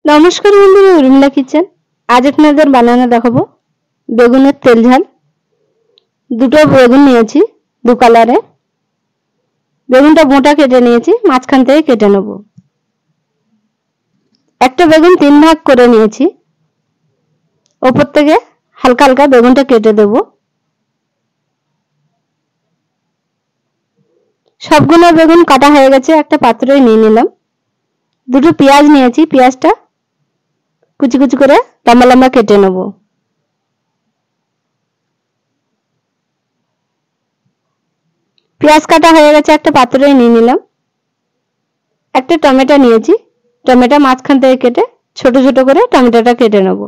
নমস্কার বন্ধুরা, উর্মিলা কিচেন। আজ আপনাদের বানানো দেখাবো বেগুনের তেল ঝাল। দুটো বেগুন নিয়েছি, দু কালারে। বেগুনটা মোটা কেটে নিয়েছি, মাঝখান থেকে কেটে নেব। একটা বেগুন 3 ভাগ করে নিয়েছি, ওপর থেকে হালকা হালকা বেগুনটা কেটে দেব। সবগুলো বেগুন কাটা হয়ে গেছে, একটা পাত্রে নিয়ে নিলাম। দুটো পেঁয়াজ নিয়েছি, পেঁয়াজটা কুচি কুচি করে লম্বা লম্বা কেটে নেব। পেঁয়াজ কাটা হয়ে গেছে, একটা পাত্রে নিয়ে নিলাম। একটা টমেটো নিয়েছি, টমেটো মাঝখান থেকে কেটে ছোট ছোট করে টমেটোটা কেটে নেব।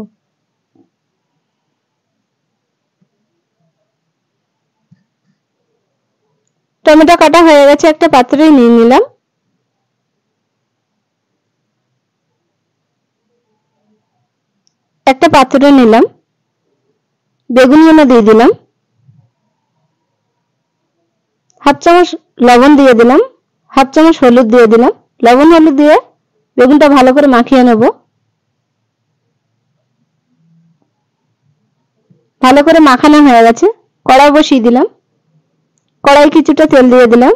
টমেটো কাটা হয়ে গেছে, একটা পাত্রে নিয়ে নিলাম। একটা পাত্রে নিলাম, বেগুনগুলো দিয়ে দিলাম। হাফ চামচ লবণ দিয়ে দিলাম, হাফ চামচ হলুদ দিয়ে দিলাম। লবণ হলুদ দিয়ে বেগুনটা ভালো করে মাখিয়ে নেব। ভালো করে মাখানো হয়ে গেছে, কড়াই বসিয়ে দিলাম। কড়াই কিছুটা তেল দিয়ে দিলাম।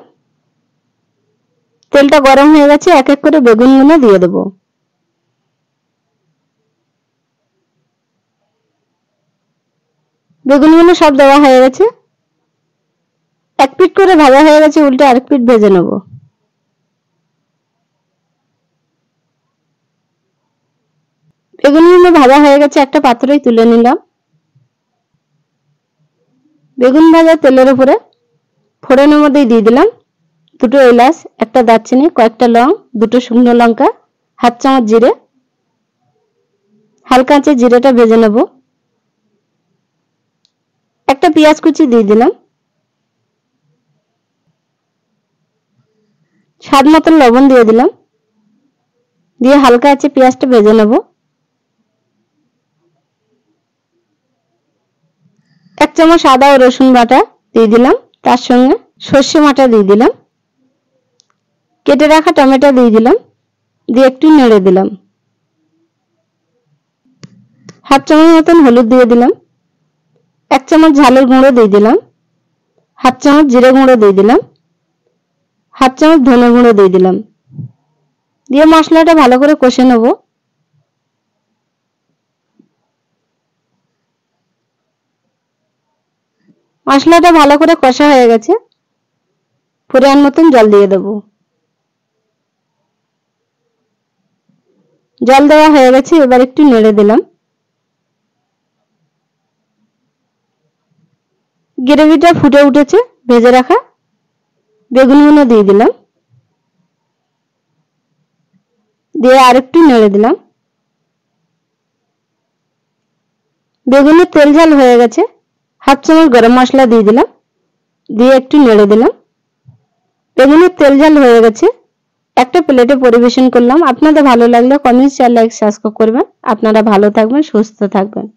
তেলটা গরম হয়ে গেছে, এক এক করে বেগুনগুলো দিয়ে দেব। বেগুনগুলো সব দেওয়া হয়ে গেছে। এক পিঠ করে ভাজা হয়ে গেছে, উল্টে আরেক পিঠ ভেজে নেব। বেগুনগুলো ভাজা হয়ে গেছে, একটা পাত্রেই তুলে নিলাম। বেগুন ভাজা তেলের উপরে ফোড়নের মধ্যে দিয়ে দিলাম দুটো এলাচ, একটা দারচিনি, কয়েকটা লং, দুটো শুকনো লঙ্কা, হাফ চামচ জিরে। হালকা আঁচে জিরেটা ভেজে নেব। একটা পেঁয়াজ কুচি দিয়ে দিলাম। স্বাদ মতন লবণ দিয়ে দিলাম, দিয়ে হালকা আঁচে পেঁয়াজটা ভেজে নেব। এক চামচ আদা ও রসুন বাটা দিয়ে দিলাম, তার সঙ্গে সর্ষে বাটা দিয়ে দিলাম। কেটে রাখা টমেটো দিয়ে দিলাম, দিয়ে একটু নেড়ে দিলাম। হাফ চামচ মতন হলুদ দিয়ে দিলাম। এক চামচ ঝালের গুঁড়ো দিয়ে দিলাম। হাফ চামচ জিরে গুঁড়ো দিয়ে দিলাম। হাফ চামচ ধনে গুঁড়ো দিয়ে দিলাম। দিয়ে মশলাটা ভালো করে কষে নেব। মশলাটা ভালো করে কষা হয়ে গেছে, পরিমাণ মতন জল দিয়ে দেব। জল দেওয়া হয়ে গেছে, এবার একটু নেড়ে দিলাম। গ্রেভিটা ফুটে উঠেছে, ভেজে রাখা বেগুনগুলো দিয়ে দিলাম, দিয়ে আরেকটু নেড়ে দিলাম। বেগুনের তেল ঝাল হয়ে গেছে, হাফ চামচ গরম মশলা দিয়ে দিলাম, দিয়ে একটু নেড়ে দিলাম। বেগুনের তেল ঝাল হয়ে গেছে, একটা প্লেটে পরিবেশন করলাম। আপনাদের ভালো লাগলে কমেন্ট, শেয়ার, লাইক, সাবস্ক্রাইব করবেন। আপনারা ভালো থাকবেন, সুস্থ থাকবেন।